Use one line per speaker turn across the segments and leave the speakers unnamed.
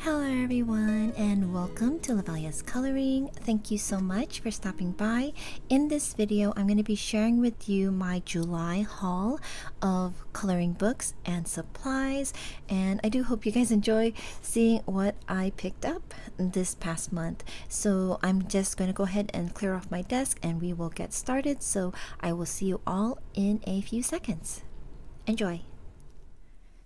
Hello everyone and welcome to Lovella's Coloring. Thank you so much for stopping by. In this video, I'm going to be sharing with you my July haul of coloring books and supplies, and I do hope you guys enjoy seeing what I picked up this past month. So I'm just going to go ahead and clear off my desk and we will get started. So I will see you all in a few seconds. Enjoy!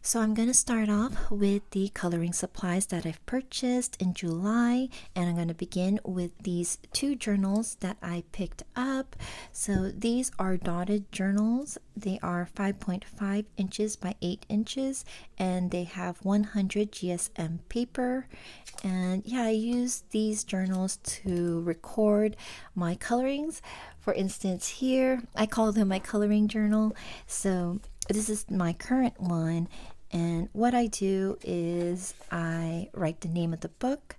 So I'm going to start off with the coloring supplies that I've purchased in July, and I'm going to begin with these two journals that I picked up. So these are dotted journals. They are 5.5 inches by 8 inches and they have 100 GSM paper. And yeah, I use these journals to record my colorings. For instance, here I call them my coloring journal. So this is my current one, and what I do is I write the name of the book,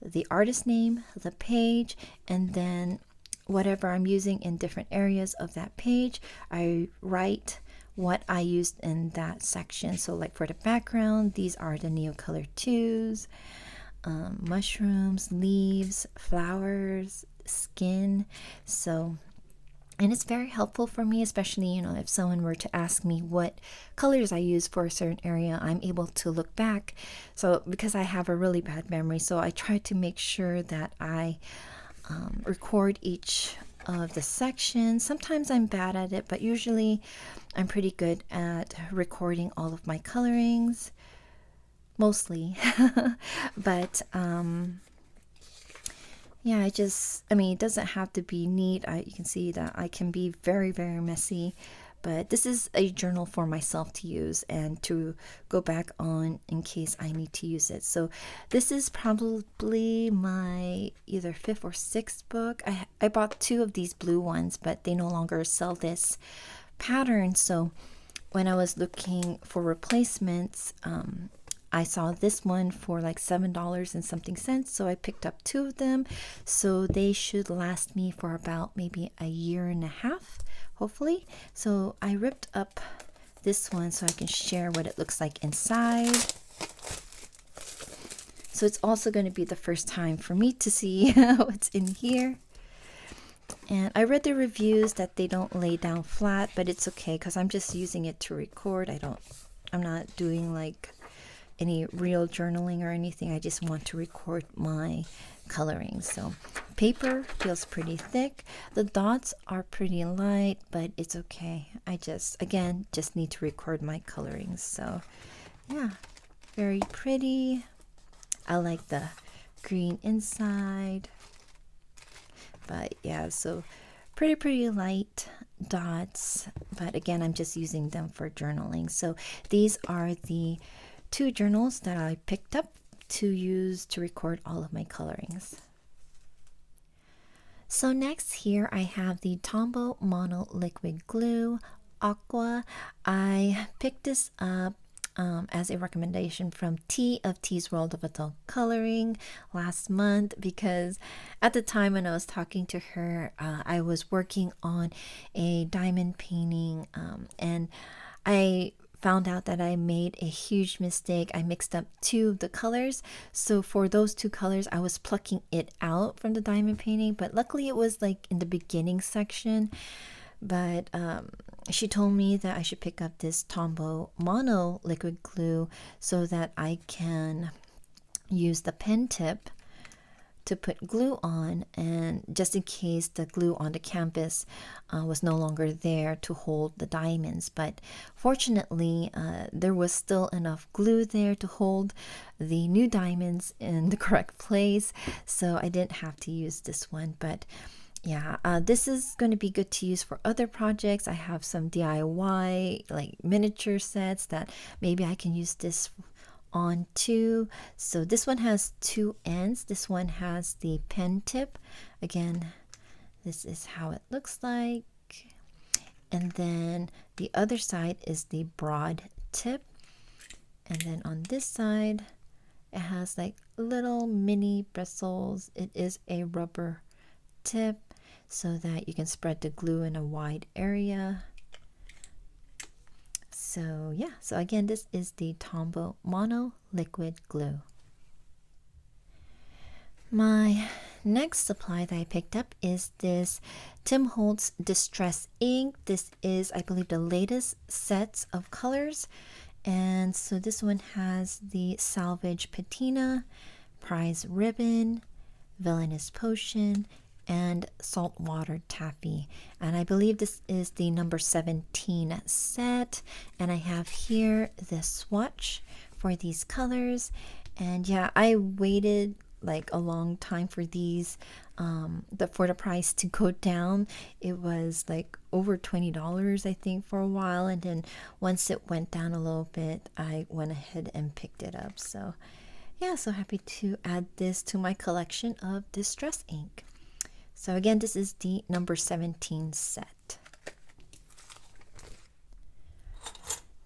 the artist name, the page, and then whatever I'm using in different areas of that page, I write what I used in that section. So like for the background, these are the Neocolor 2s, mushrooms, leaves, flowers, skin. And it's very helpful for me, especially, if someone were to ask me what colors I use for a certain area, I'm able to look back. So because I have a really bad memory, so I try to make sure that I record each of the sections. Sometimes I'm bad at it, but usually I'm pretty good at recording all of my colorings, mostly. But yeah, it doesn't have to be neat. You can see that I can be very, very messy, but this is a journal for myself to use and to go back on in case I need to use it. So this is probably my either 5th or 6th book. I bought 2 of these blue ones, but they no longer sell this pattern. So when I was looking for replacements, I saw this one for like $7 and something cents, so I picked up 2 of them. So they should last me for about maybe a year and a half, hopefully. So I ripped up this one so I can share what it looks like inside. So it's also going to be the first time for me to see what's in here. And I read the reviews that they don't lay down flat, but it's okay because I'm just using it to record. I'm not doing like any real journaling or anything. I just want to record my coloring. So paper feels pretty thick. The dots are pretty light, but it's okay. I just need to record my colorings. So yeah, very pretty. I like the green inside, but yeah, so pretty light dots, but again, I'm just using them for journaling. So these are the 2 journals that I picked up to use to record all of my colorings. So next here I have the Tombow Mono Liquid Glue Aqua. I picked this up as a recommendation from T of T's World of Adult Coloring last month, because at the time when I was talking to her, I was working on a diamond painting, and I found out that I made a huge mistake. I mixed up 2 of the colors. So for those 2 colors, I was plucking it out from the diamond painting, but luckily it was like in the beginning section. But she told me that I should pick up this Tombow Mono Liquid Glue so that I can use the pen tip to put glue on, and just in case the glue on the canvas was no longer there to hold the diamonds. But fortunately, there was still enough glue there to hold the new diamonds in the correct place, so I didn't have to use this one. But yeah, this is going to be good to use for other projects. I have some DIY like miniature sets that maybe I can use this on too. So this one has 2 ends. This one has the pen tip. Again, this is how it looks like. And then the other side is the broad tip. And then on this side, it has like little mini bristles. It is a rubber tip so that you can spread the glue in a wide area. So yeah, so again, this is the Tombow Mono Liquid Glue. My next supply that I picked up is this Tim Holtz Distress ink. This is, I believe, the latest sets of colors. And so this one has the Salvage Patina, Prize Ribbon, Villainous Potion, and Saltwater Taffy. And I believe this is the number 17 set. And I have here the swatch for these colors. And yeah, I waited like a long time for these for the price to go down. It was like over $20 I think for a while, and then once it went down a little bit I went ahead and picked it up. So yeah, so happy to add this to my collection of distress ink. So again, this is the number 17 set.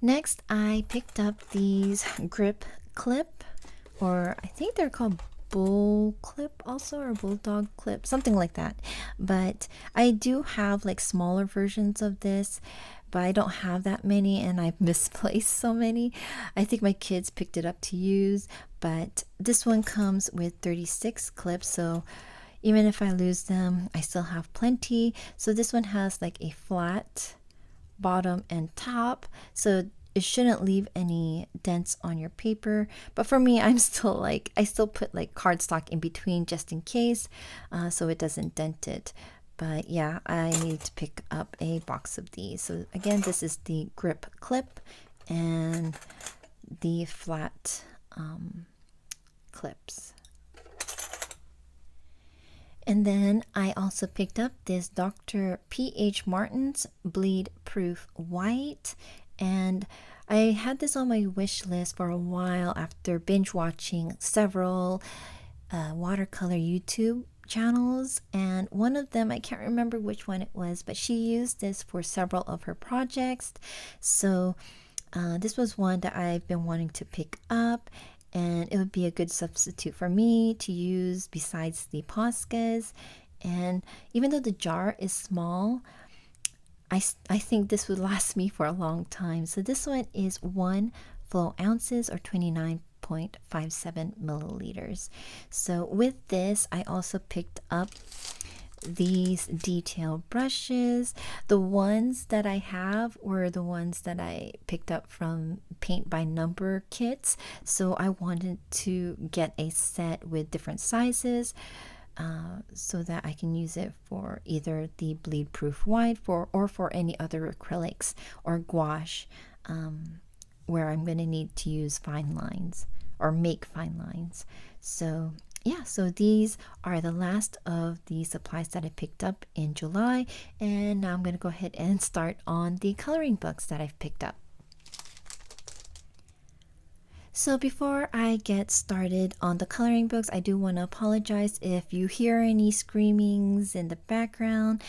Next, I picked up these grip clip, or I think they're called bull clip also, or bulldog clip, something like that. But I do have like smaller versions of this, but I don't have that many, and I've misplaced so many. I think my kids picked it up to use, but this one comes with 36 clips, so even if I lose them, I still have plenty. So this one has like a flat bottom and top, so it shouldn't leave any dents on your paper. But for me, I'm still like, I still put like cardstock in between just in case, so it doesn't dent it. But yeah, I need to pick up a box of these. So again, this is the grip clip and the flat clips. And then I also picked up this Dr. P.H. Martin's Bleed Proof White. And I had this on my wish list for a while after binge watching several watercolor YouTube channels. And one of them, I can't remember which one it was, but she used this for several of her projects. So this was one that I've been wanting to pick up, and it would be a good substitute for me to use besides the Poscas. And even though the jar is small, I think this would last me for a long time. So this one is 1 flow ounces, or 29.57 milliliters. So with this, I also picked up these detail brushes. The ones that I have were the ones that I picked up from Paint by Number kits, so I wanted to get a set with different sizes, so that I can use it for either the bleed proof white or for any other acrylics or gouache, where I'm going to need to use fine lines or make fine lines. So yeah, so these are the last of the supplies that I picked up in July, and now I'm going to go ahead and start on the coloring books that I've picked up. So before I get started on the coloring books, I do want to apologize if you hear any screamings in the background.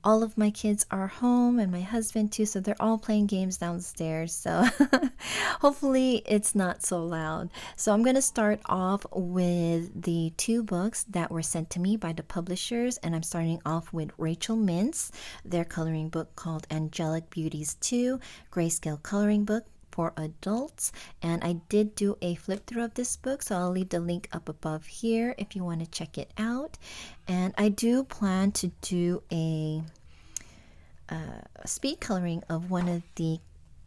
All of my kids are home, and my husband too, so they're all playing games downstairs, so hopefully it's not so loud. So I'm going to start off with the 2 books that were sent to me by the publishers, and I'm starting off with Rachel Mintz, their coloring book called Angelic Beauties 2, Grayscale Coloring Book for adults. And I did do a flip through of this book, so I'll leave the link up above here if you want to check it out. And I do plan to do a speed coloring of one of the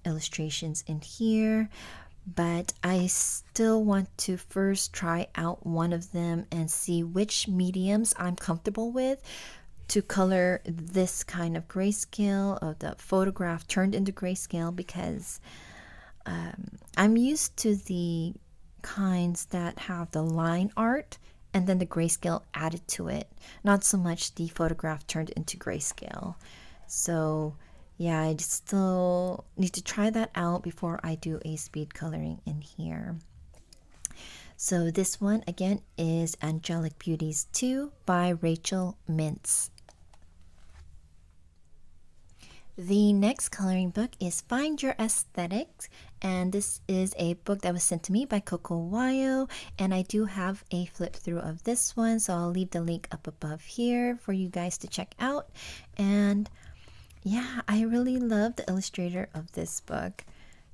illustrations in here, but I still want to first try out one of them and see which mediums I'm comfortable with to color this kind of grayscale, of the photograph turned into grayscale, because I'm used to the kinds that have the line art and then the grayscale added to it, not so much the photograph turned into grayscale. So yeah, I still need to try that out before I do a speed coloring in here. So this one again is Angelic Beauties 2 by Rachel Mintz. The next coloring book is Find Your Aesthetics, and this is a book that was sent to me by Coco Wayo, and I do have a flip through of this one, so I'll leave the link up above here for you guys to check out. And yeah, I really love the illustrator of this book.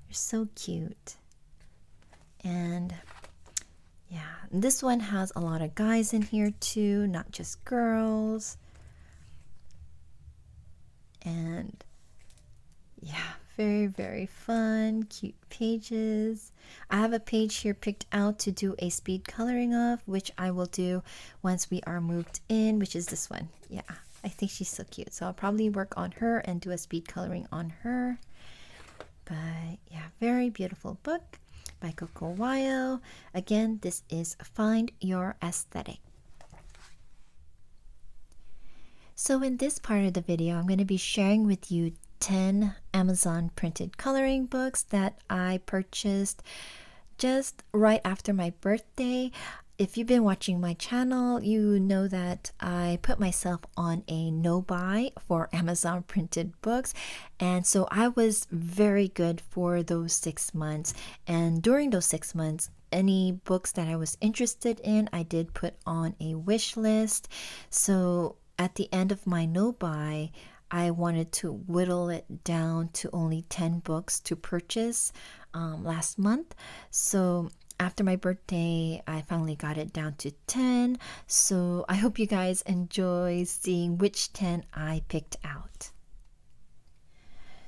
They're so cute. And yeah, This one has a lot of guys in here too, not just girls. And yeah, very, very fun, cute pages. I have a page here picked out to do a speed coloring of, which I will do once we are moved in, which is this one. Yeah, I think she's so cute. So I'll probably work on her and do a speed coloring on her. But yeah, very beautiful book by Coco Wayo. Again, this is Find Your Aesthetic. So in this part of the video, I'm going to be sharing with you 10 Amazon printed coloring books that I purchased just right after my birthday. If you've been watching my channel, you know that I put myself on a no buy for Amazon printed books. And so I was very good for those 6 months. And during those 6 months, any books that I was interested in, I did put on a wish list. So at the end of my no buy, I wanted to whittle it down to only 10 books to purchase last month. So after my birthday, I finally got it down to 10. So I hope you guys enjoy seeing which 10 I picked out.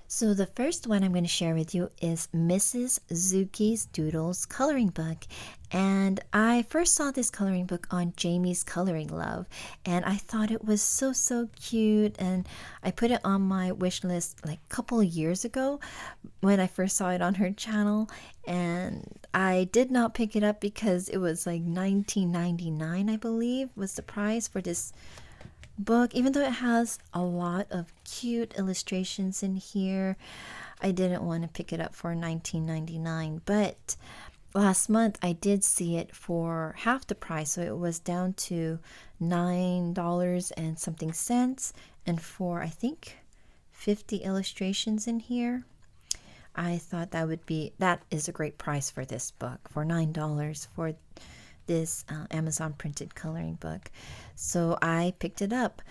So the first one I'm going to share with you is Mrs. Zuki's Doodles coloring book. And I first saw this coloring book on Jamie's Coloring Love, and I thought it was so cute, and I put it on my wish list like a couple of years ago when I first saw it on her channel. And I did not pick it up because it was like $19.99, I believe, was the price for this book. Even though it has a lot of cute illustrations in here, I didn't want to pick it up for $19.99. But last month I did see it for half the price, so it was down to $9 and something cents, and for I think 50 illustrations in here. I thought that is a great price for this book, for $9 for this Amazon printed coloring book. So I picked it up.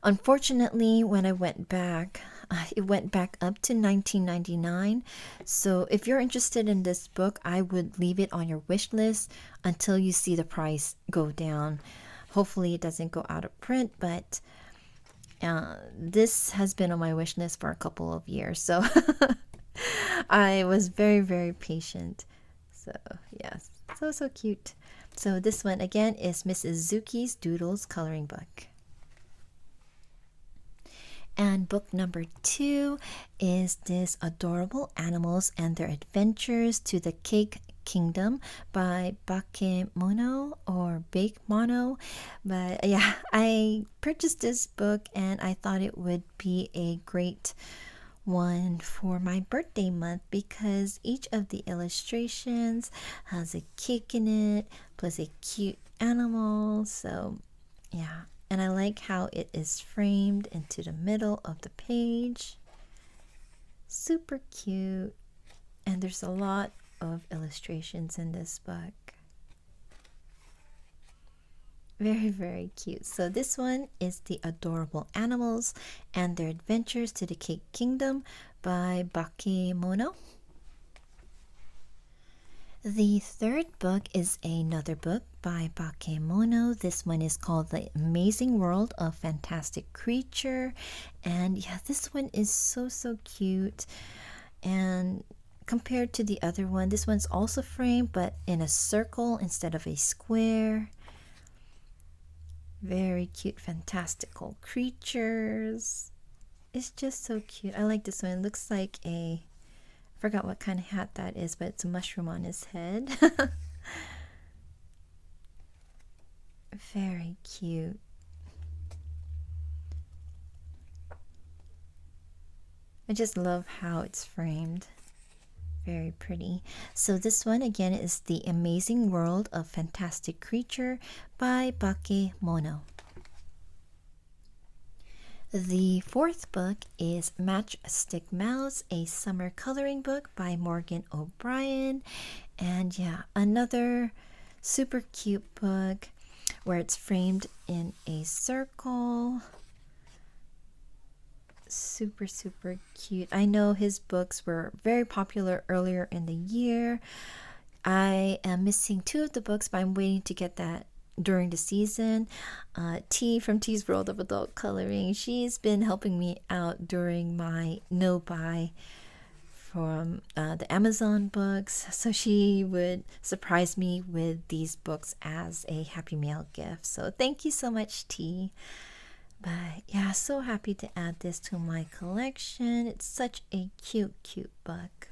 Unfortunately, when I went back, it went back up to $19.99. So if you're interested in this book, I would leave it on your wish list until you see the price go down. Hopefully it doesn't go out of print, but this has been on my wish list for a couple of years. So I was very patient. So yes, so cute. So this one again is Mrs. Zuki's Doodles coloring book. And book number 2 is this Adorable Animals and Their Adventures to the Cake Kingdom by Bakemono or Bake Mono. But yeah, I purchased this book and I thought it would be a great one for my birthday month because each of the illustrations has a cake in it plus a cute animal. So yeah, and I like how it is framed into the middle of the page. Super cute. And there's a lot of illustrations in this book. Very cute. So this one is The Adorable Animals and Their Adventures to the Cake Kingdom by Bakemono. The third book is another book by Bakemono. This one is called The Amazing World of Fantastic Creature. And yeah, this one is so cute. And compared to the other one, this one's also framed but in a circle instead of a square. Very cute, fantastical creatures. It's just so cute. I like this one. It looks like I forgot what kind of hat that is, but it's a mushroom on his head. Very cute. I just love how it's framed. Very pretty. So this one again is The Amazing World of Fantastic Creature by Bakemono. The fourth book is Matchstick Mouse, a summer coloring book by Morgan O'Brien. And yeah, another super cute book where it's framed in a circle. Super cute. I know his books were very popular earlier in the year. I am missing two of the books, but I'm waiting to get that during the season. T from T's World of Adult Coloring, she's been helping me out during my no buy from the Amazon books. So she would surprise me with these books as a Happy Mail gift. So thank you so much, T. But yeah, so happy to add this to my collection. It's such a cute, cute book.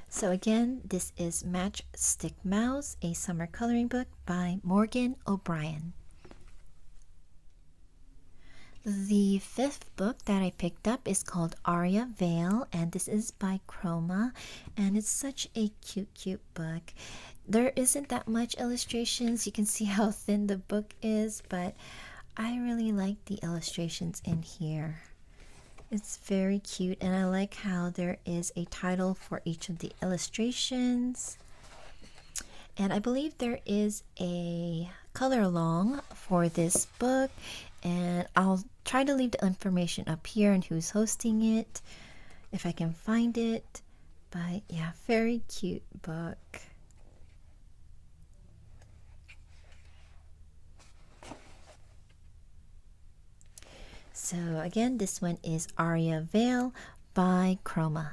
So again, this is Matchstick Mouse, a summer coloring book by Morgan O'Brien. The fifth book that I picked up is called Aria Vale, and this is by Chroma, and it's such a cute, cute book. There isn't that much illustrations. You can see how thin the book is, but I really like the illustrations in here. It's very cute, and I like how there is a title for each of the illustrations. And I believe there is a color along for this book, and I'll try to leave the information up here and who's hosting it if I can find it. But yeah, very cute book. So again, this one is Aria Vale by Chroma.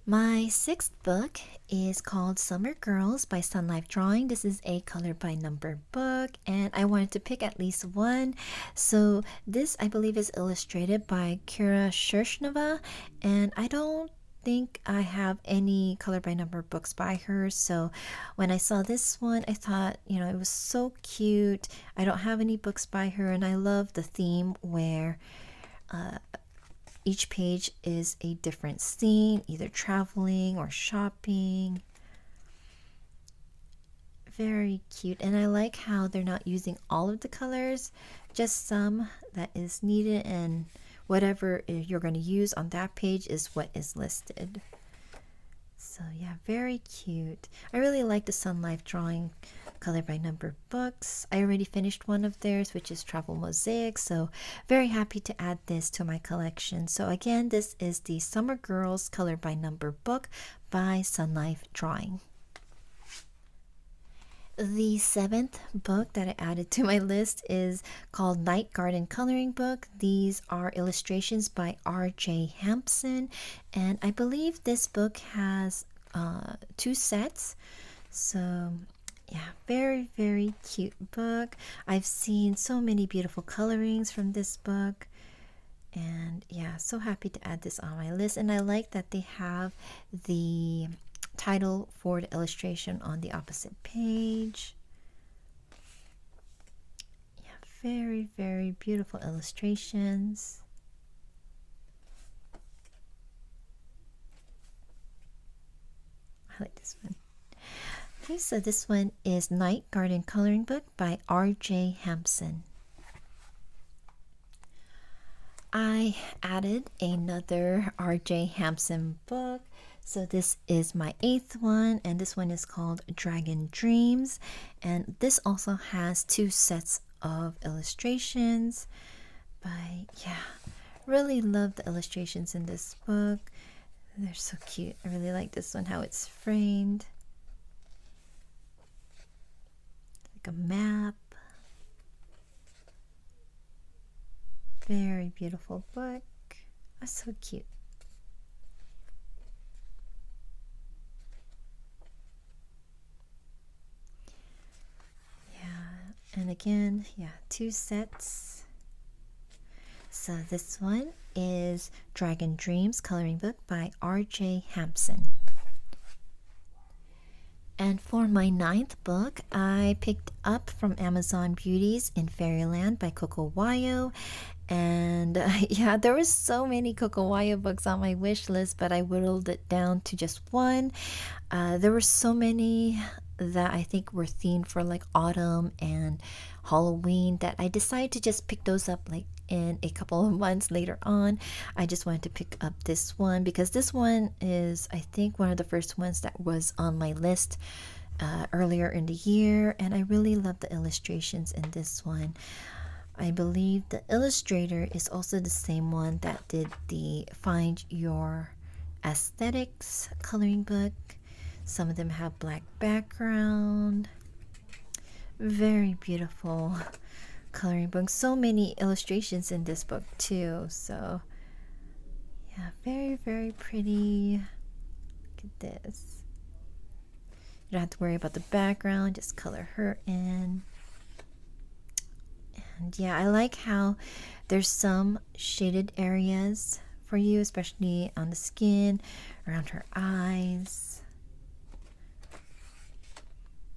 My sixth book is called Summer Girls by Sun Life Drawing. This is a color by number book, and I wanted to pick at least one. So this, I believe, is illustrated by Kira Shershnova, and I don't think I have any color by number books by her. So when I saw this one, I thought, it was so cute. I don't have any books by her, and I love the theme where each page is a different scene, either traveling or shopping. Very cute. And I like how they're not using all of the colors, just some that is needed, and whatever you're going to use on that page is what is listed. So yeah, very cute. I really like the Sun Life Drawing color by number books. I already finished one of theirs, which is Travel Mosaic, so very happy to add this to my collection. So again, this is the Summer Girls color by number book by Sun Life Drawing. The seventh book that I added to my list is called Night Garden Coloring Book. These are illustrations by R.J. Hampson, and I believe this book has 2 sets. So yeah, very, very cute book. I've seen so many beautiful colorings from this book, and yeah, so happy to add this on my list. And I like that they have the title for the illustration on the opposite page. Yeah, very, very beautiful illustrations. I like this one. Okay, so this one is Night Garden Coloring Book by R.J. Hampson. I added another R.J. Hampson book. So this is my 8th one, and this one is called Dragon Dreams. And this also has 2 sets of illustrations. But yeah, really love the illustrations in this book. They're so cute. I really like this one, how it's framed. Like a map. Very beautiful book. Oh, so cute. And again, yeah, 2 sets. So this one is Dragon Dreams Coloring Book by R.J. Hampson. And for my 9th book, I picked up from Amazon Beauties in Fairyland by Coco Wayo. And yeah, there were so many Coco Wayo books on my wish list, but I whittled it down to just one. There were so many that I think were themed for like autumn and Halloween that I decided to just pick those up like in a couple of months later on. I just wanted to pick up this one because this one is, I think, one of the first ones that was on my list earlier in the year, and I really love the illustrations in this one. I believe the illustrator is also the same one that did the Find Your aesthetics coloring book. Some of them have black background. Very beautiful coloring book. So many illustrations in this book too. So yeah, very, very pretty. Look at this. You don't have to worry about the background, just color her in. And yeah, I like how there's some shaded areas for you, especially on the skin, around her eyes.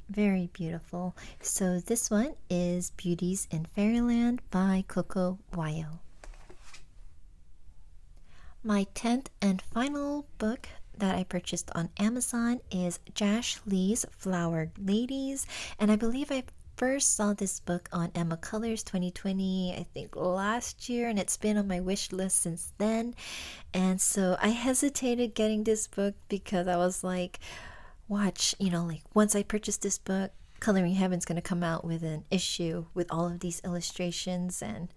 Very beautiful. So this one is Beauties in Fairyland by Coco Wayo. My 10th and final book that I purchased on Amazon is Josh Lee's Flower Ladies, and I believe I first saw this book on Emma Colors 2020, I think last year, and it's been on my wish list since then. And so I hesitated getting this book because I was like, watch, like once I purchase this book, Coloring Heaven's going to come out with an issue with all of these illustrations. And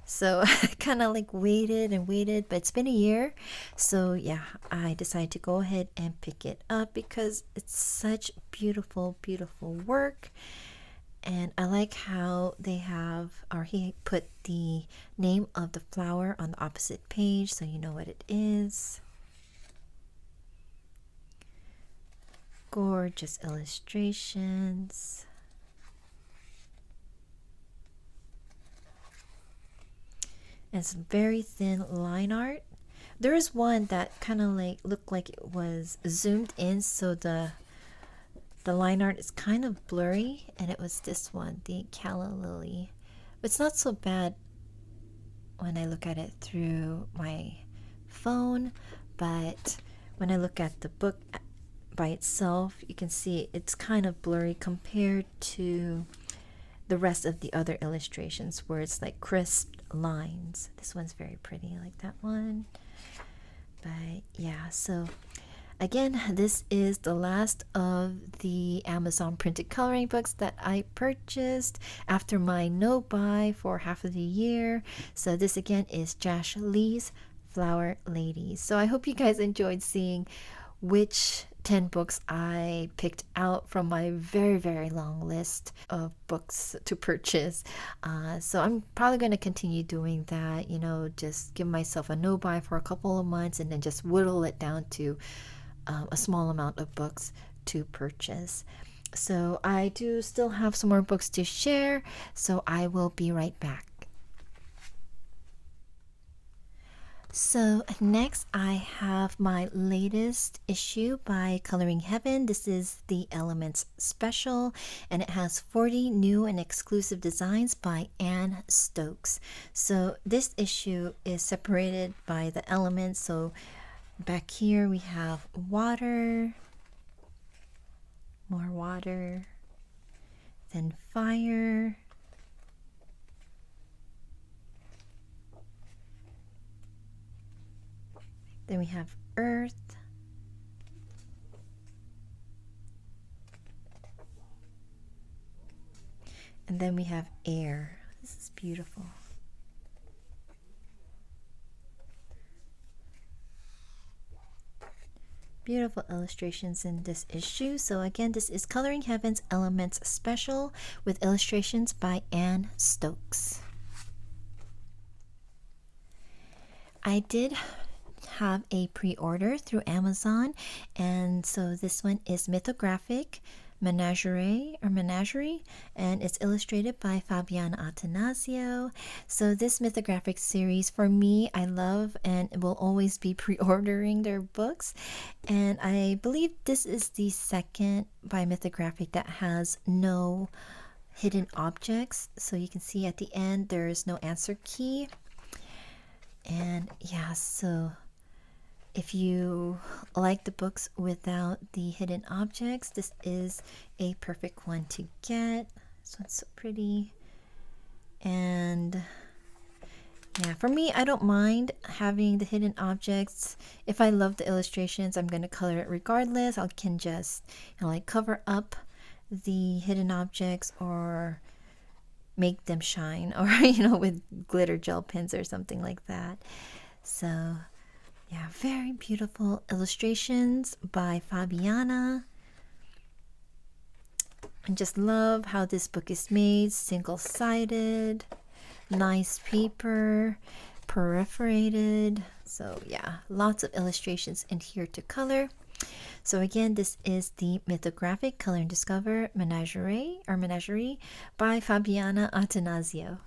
so I kind of like waited and waited, but it's been a year. So yeah, I decided to go ahead and pick it up because it's such beautiful, beautiful work. And I like how they have, or he put the name of the flower on the opposite page so you know what it is. Gorgeous illustrations. And some very thin line art. There is one that kind of like looked like it was zoomed in, so the line art is kind of blurry, and it was this one, the Calla Lily. It's not so bad when I look at it through my phone, but when I look at the book by itself, you can see it's kind of blurry compared to the rest of the other illustrations where it's like crisp lines. This one's very pretty, I like that one. But yeah, so again, this is the last of the Amazon printed coloring books that I purchased after my no buy for half of the year. So this again is Josh Lee's Flower Ladies. So I hope you guys enjoyed seeing which 10 books I picked out from my very, very long list of books to purchase. So I'm probably going to continue doing that, just give myself a no buy for a couple of months and then just whittle it down to a small amount of books to purchase. So I do still have some more books to share, so I will be right back. So next I have my latest issue by Coloring Heaven. This is the Elements Special, and it has 40 new and exclusive designs by Anne Stokes. So this issue is separated by the elements. So back here we have water, more water, then fire, then we have earth, and then we have air. This is beautiful. Beautiful illustrations in this issue. So again, this is Coloring Heaven's Elements Special with illustrations by Anne Stokes. I did have a pre-order through Amazon, and so this one is Mythographic Menagerie, and it's illustrated by Fabiana Attanasio. So this mythographic series, for me, I love and will always be pre-ordering their books, and I believe this is the second by Mythographic that has no hidden objects. So you can see at the end there's no answer key. And yeah, so if you like the books without the hidden objects, this is a perfect one to get. This one's so pretty. And yeah, for me, I don't mind having the hidden objects. If I love the illustrations, I'm going to color it regardless. I can just like cover up the hidden objects or make them shine, or with glitter gel pens or something like that. So Yeah, very beautiful illustrations by Fabiana. I just love how this book is made, single-sided, nice paper, perforated. So yeah, lots of illustrations in here to color. So again, this is the Mythographic Color and Discover Menagerie by Fabiana Attanasio.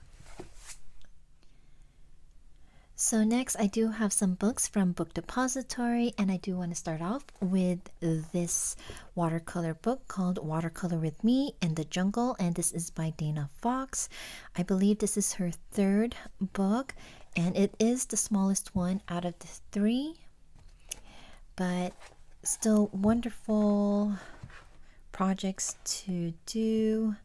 So next, I do have some books from Book Depository, and I do want to start off with this watercolor book called Watercolor with Me in the Jungle, and this is by Dana Fox. I believe this is her third book, and it is the smallest one out of the three, but still wonderful projects to do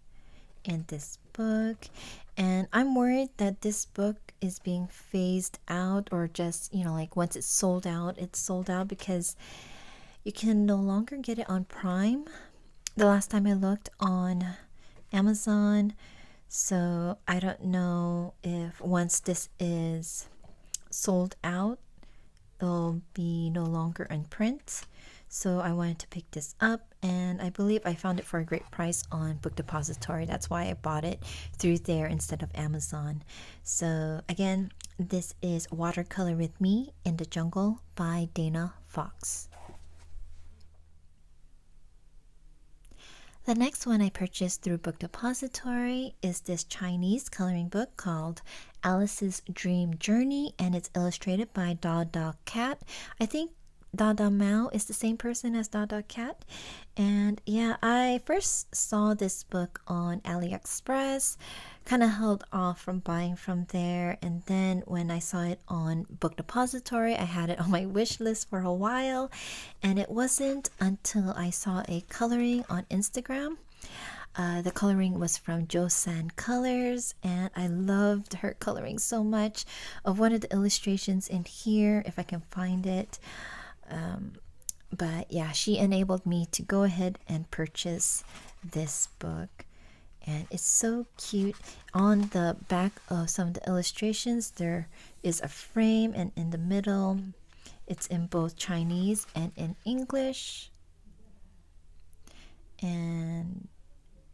in this book. And I'm worried that this book is being phased out, or just, like once it's sold out, because you can no longer get it on Prime. The last time I looked on Amazon. So I don't know if once this is sold out, it'll be no longer in print. So I wanted to pick this up, and I believe I found it for a great price on Book Depository. That's why I bought it through there instead of Amazon. So again, this is Watercolor with Me in the Jungle by Dana Fox. The next one I purchased through Book Depository is this Chinese coloring book called Alice's Dream Journey, and it's illustrated by Dada Cat. I think Dada Mao is the same person as Dada Cat. And yeah, I first saw this book on AliExpress, kind of held off from buying from there, and then when I saw it on Book Depository, I had it on my wish list for a while, and it wasn't until I saw a coloring on Instagram. The coloring was from Josan Colors, and I loved her coloring so much. Of one of the illustrations in here, if I can find it. But yeah, she enabled me to go ahead and purchase this book, and it's so cute. On the back of some of the illustrations, there is a frame, and in the middle, it's in both Chinese and in English. And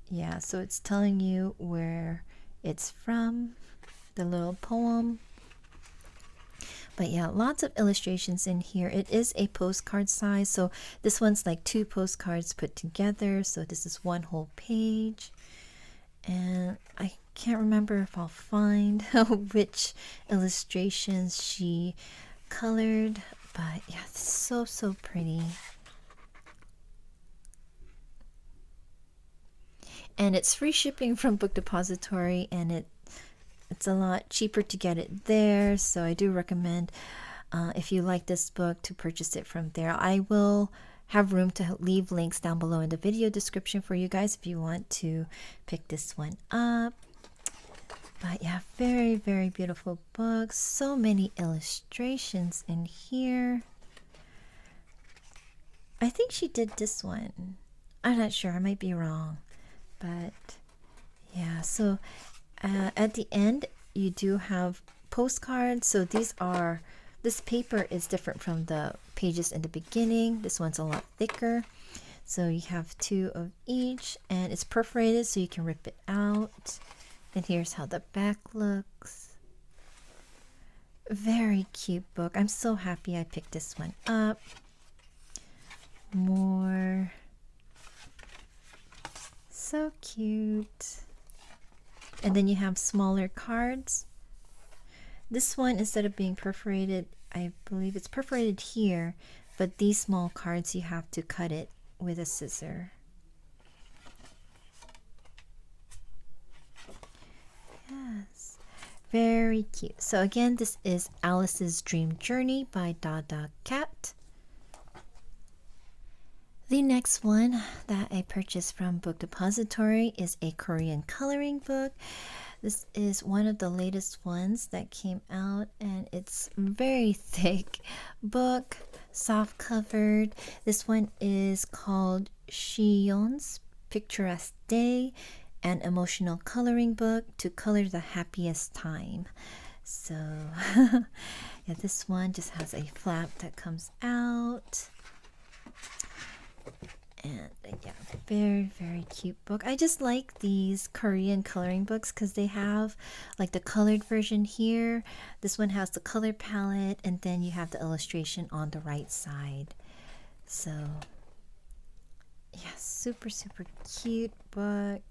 yeah, so it's telling you where it's from, the little poem. But yeah, lots of illustrations in here. It is a postcard size, so this one's like 2 postcards put together, so this is one whole page. And I can't remember if I'll find which illustrations she colored, but yeah, it's so pretty. And it's free shipping from Book Depository, and it's a lot cheaper to get it there, so I do recommend, if you like this book, to purchase it from there. I will have room to leave links down below in the video description for you guys if you want to pick this one up. But yeah, very beautiful book. So many illustrations in here. I think she did this one. I'm not sure, I might be wrong. But yeah, so at the end, you do have postcards. So this paper is different from the pages in the beginning. This one's a lot thicker. So you have 2 of each, and it's perforated so you can rip it out. And here's how the back looks. Very cute book. I'm so happy I picked this one up. More. So cute. And then you have smaller cards. This one, instead of being perforated, I believe it's perforated here, but these small cards, you have to cut it with a scissor. Yes, very cute. So again, this is Alice's Dream Journey by Dada Cat. The next one that I purchased from Book Depository is a Korean coloring book. This is one of the latest ones that came out, and it's very thick book, soft covered. This one is called Shion's Picturesque Day, an emotional coloring book to color the happiest time. So yeah, this one just has a flap that comes out. And yeah, very, very cute book. I just like these Korean coloring books because they have like the colored version here. This one has the color palette, and then you have the illustration on the right side. So yeah, super, super cute book.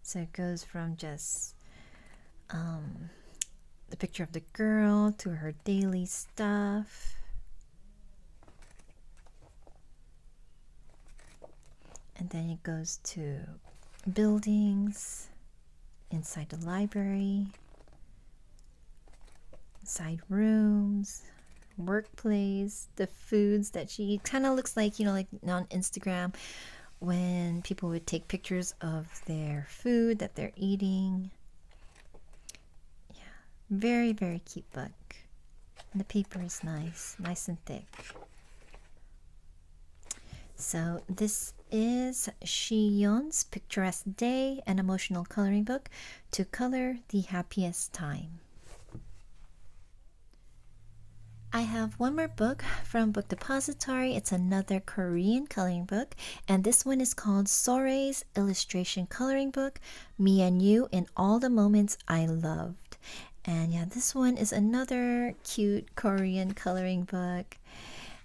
So it goes from just the picture of the girl to her daily stuff. And then it goes to buildings, inside the library, inside rooms, workplace, the foods that she eats. Kind of looks like, like on Instagram when people would take pictures of their food that they're eating. Yeah, very, very cute book. And the paper is nice and thick. So this is Shiyon's Picturesque Day, an emotional coloring book to color the happiest time. I have one more book from Book Depository. It's another Korean coloring book, and this one is called Sore's Illustration Coloring Book, Me and You in All the Moments I Loved. And yeah, this one is another cute Korean coloring book.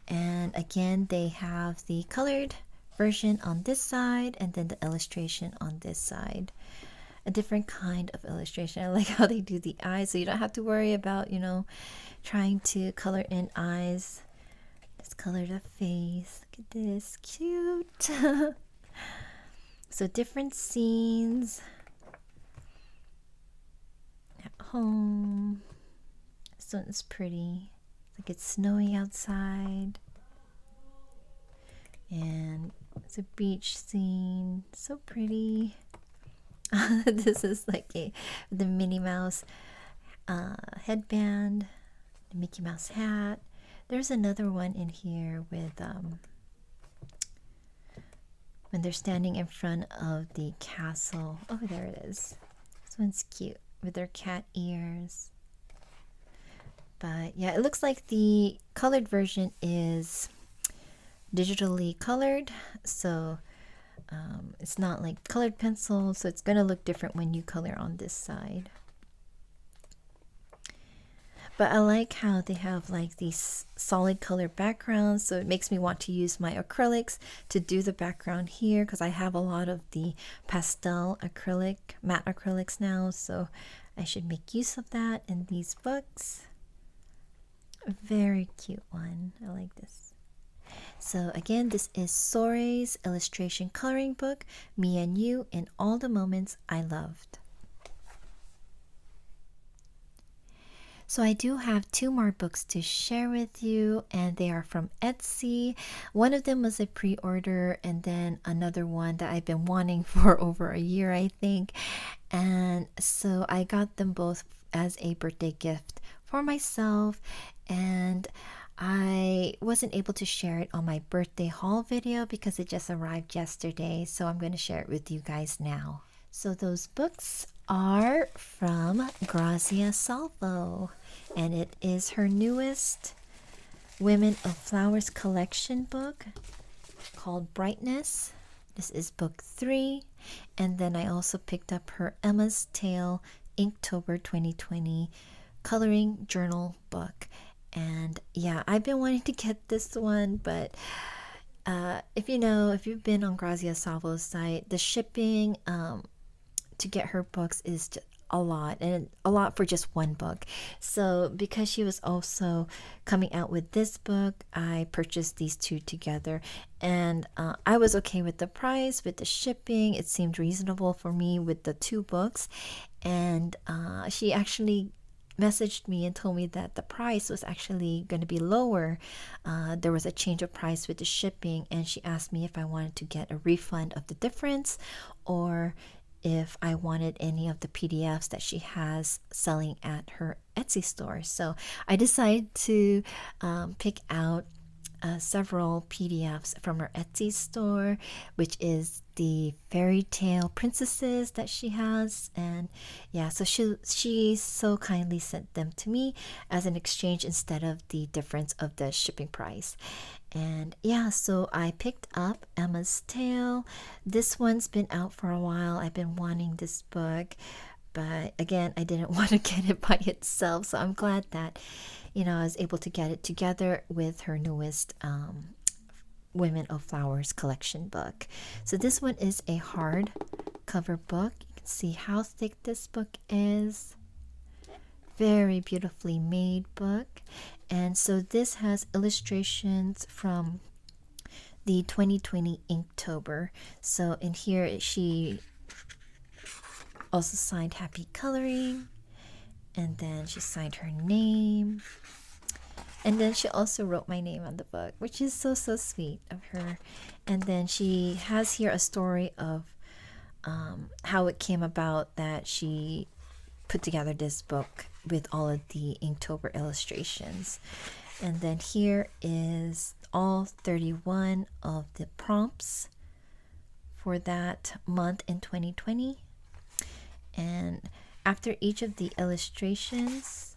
And again, they have the colored version on this side and then the illustration on this side. A different kind of illustration. I like how they do the eyes, so you don't have to worry about, trying to color in eyes. Just color the face. Look at this, cute. So different scenes at home. This one is pretty. Like it's snowing outside, and it's a beach scene. So pretty. This is like the Minnie Mouse headband, the Mickey Mouse hat. There's another one in here with when they're standing in front of the castle. Oh, there it is. This one's cute with their cat ears. But yeah, it looks like the colored version is digitally colored, so it's not like colored pencil, so it's gonna look different when you color on this side. But I like how they have like these solid color backgrounds, so it makes me want to use my acrylics to do the background here, because I have a lot of the pastel acrylic, matte acrylics now, so I should make use of that in these books. A very cute one. I like this. So again, this is Sore's illustration coloring book, Me and You in All the Moments I Loved. So I do have two more books to share with you, and they are from Etsy. One of them was a pre-order, and then another one that I've been wanting for over a year, I think. And so I got them both as a birthday gift for myself, and I wasn't able to share it on my birthday haul video because it just arrived yesterday, so I'm going to share it with you guys now. So those books are from Grazia Salvo, and it is her newest Women of Flowers collection book called Brightness. This is book 3, and then I also picked up her Emma's Tale Inktober 2020 coloring journal book. And yeah, I've been wanting to get this one, but if you've been on Grazia Salvo's site, the shipping to get her books is just a lot, and a lot for just one book. So because she was also coming out with this book, I purchased these two together, and I was okay with the price, with the shipping. It seemed reasonable for me with the two books, and she actually messaged me and told me that the price was actually going to be lower. There was a change of price with the shipping, and she asked me if I wanted to get a refund of the difference, or if I wanted any of the PDFs that she has selling at her Etsy store. So I decided to pick out several PDFs from her Etsy store, which is the fairy tale princesses that she has. And yeah, so she so kindly sent them to me as an exchange instead of the difference of the shipping price. And yeah, so I picked up Emma's Tale. This one's been out for a while. I've been wanting this book, but again, I didn't want to get it by itself. So I'm glad that, I was able to get it together with her newest Women of Flowers collection book. So this one is a hard cover book. You can see how thick this book is. Very beautifully made book. And so this has illustrations from the 2020 Inktober. So in here she also signed Happy Coloring, and then she signed her name, and then she also wrote my name on the book, which is so sweet of her. And then she has here a story of how it came about that she put together this book with all of the Inktober illustrations. And then here is all 31 of the prompts for that month in 2020. And after each of the illustrations,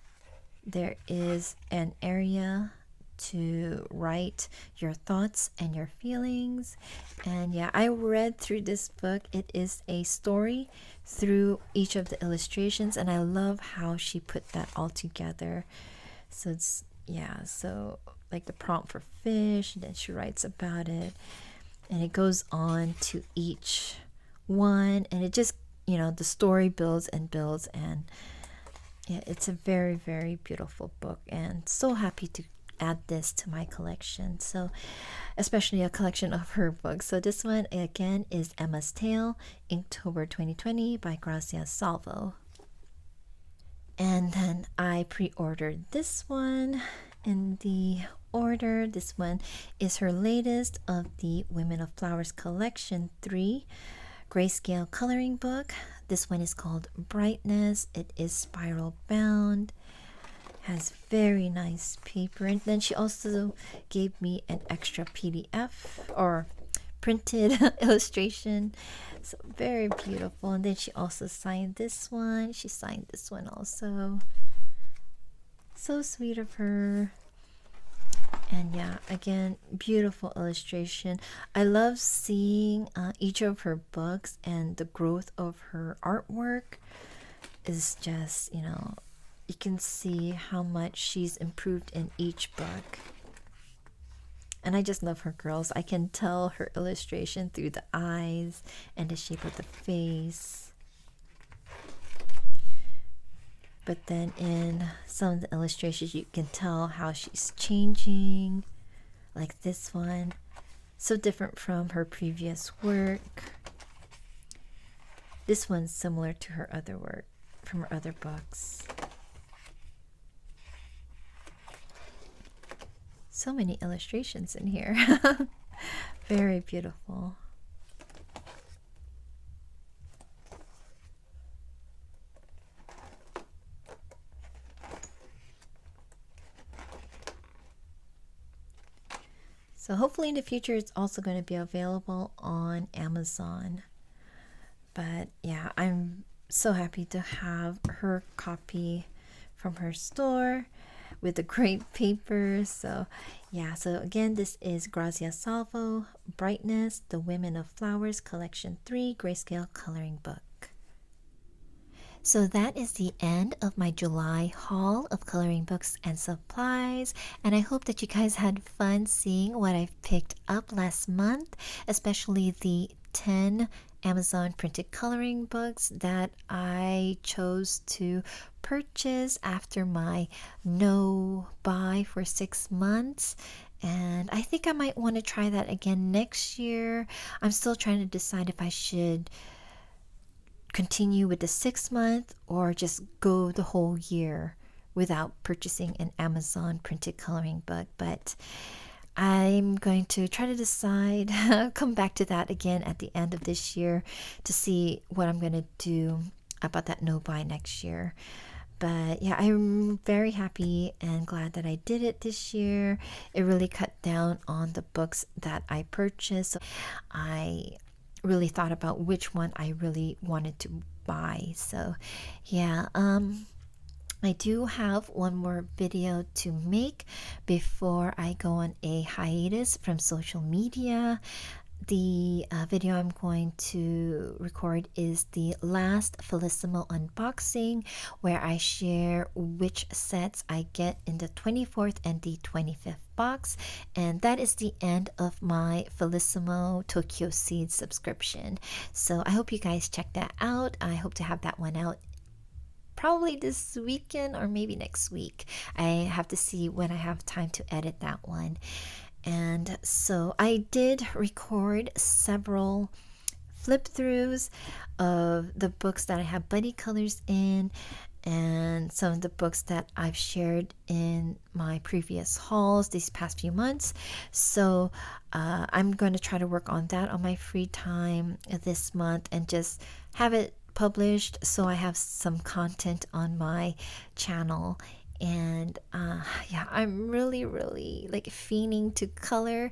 there is an area to write your thoughts and your feelings. And yeah, I read through this book. It is a story through each of the illustrations, and I love how she put that all together. So it's, yeah, so like the prompt for fish, and then she writes about it, and it goes on to each one, and it just, the story builds and builds. And yeah, it's a very, very beautiful book, and so happy to add this to my collection. So especially a collection of her books. So this one again is Emma's Tale, Inktober 2020 by Grazia Salvo. And then I pre-ordered this one in the order. This one is her latest of the Women of Flowers collection 3 grayscale coloring book. This one is called Brightness. It is spiral bound, has very nice paper, and then she also gave me an extra PDF or printed illustration. So very beautiful. And then she also signed this one. She signed this one also. So sweet of her. And yeah, again, beautiful illustration. I love seeing each of her books, and the growth of her artwork is just, you can see how much she's improved in each book. And I just love her girls. I can tell her illustration through the eyes and the shape of the face. But then in some of the illustrations, you can tell how she's changing, like this one. So different from her previous work. This one's similar to her other work from her other books. So many illustrations in here. Very beautiful. So hopefully in the future it's also going to be available on Amazon. But yeah, I'm so happy to have her copy from her store with the great paper. So yeah, so again, this is Grazia Salvo, Brightness, the Women of Flowers collection 3 grayscale coloring book. So that is the end of my July haul of coloring books and supplies, and I hope that you guys had fun seeing what I've picked up last month, especially the 10 Amazon printed coloring books that I chose to purchase after my no buy for 6 months. And I think I might want to try that again next year. I'm still trying to decide if I should continue with the 6 month or just go the whole year without purchasing an Amazon printed coloring book. But I'm going to try to decide, come back to that again at the end of this year to see what I'm going to do about that no buy next year. But yeah, I'm very happy and glad that I did it this year. It really cut down on the books that I purchased. I really thought about which one I really wanted to buy. So yeah, I do have one more video to make before I go on a hiatus from social media. The video I'm going to record is the last Felissimo unboxing, where I share which sets I get in the 24th and the 25th box, and that is the end of my Felissimo Tokyo Seed subscription. So I hope you guys check that out. I hope to have that one out probably this weekend or maybe next week. I have to see when I have time to edit that one. And so I did record several flip throughs of the books that I have buddy colors in, and some of the books that I've shared in my previous hauls these past few months. So I'm going to try to work on that on my free time this month and just have it published so I have some content on my channel. And yeah, I'm really like fiending to color,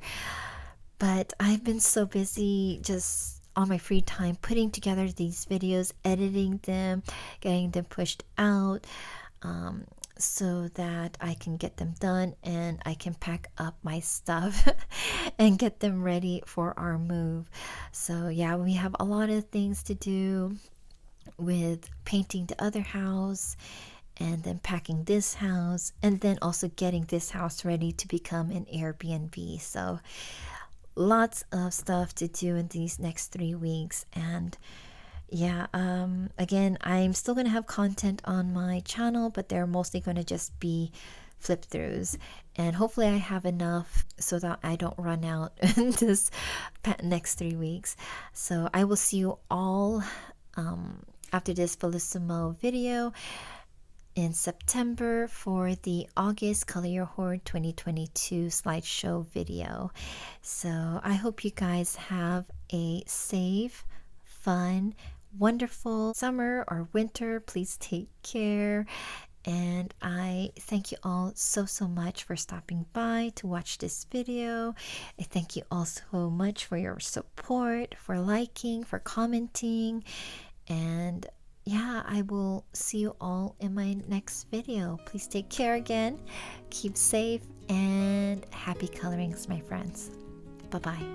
but I've been so busy just on my free time putting together these videos, editing them, getting them pushed out, so that I can get them done and I can pack up my stuff and get them ready for our move. So yeah, we have a lot of things to do with painting the other house, and then packing this house, and then also getting this house ready to become an Airbnb. So lots of stuff to do in these next 3 weeks. And yeah, again, I'm still gonna have content on my channel, but they're mostly gonna just be flip throughs, and hopefully I have enough so that I don't run out in this next 3 weeks. So I will see you all after this Felissimo video in September for the August Color Your Hoard 2022 slideshow video. So I hope you guys have a safe, fun, wonderful summer or winter. Please take care. And I thank you all so much for stopping by to watch this video. I thank you all so much for your support, for liking, for commenting, and yeah, I will see you all in my next video. Please take care again, keep safe, and happy colorings, my friends. Bye bye.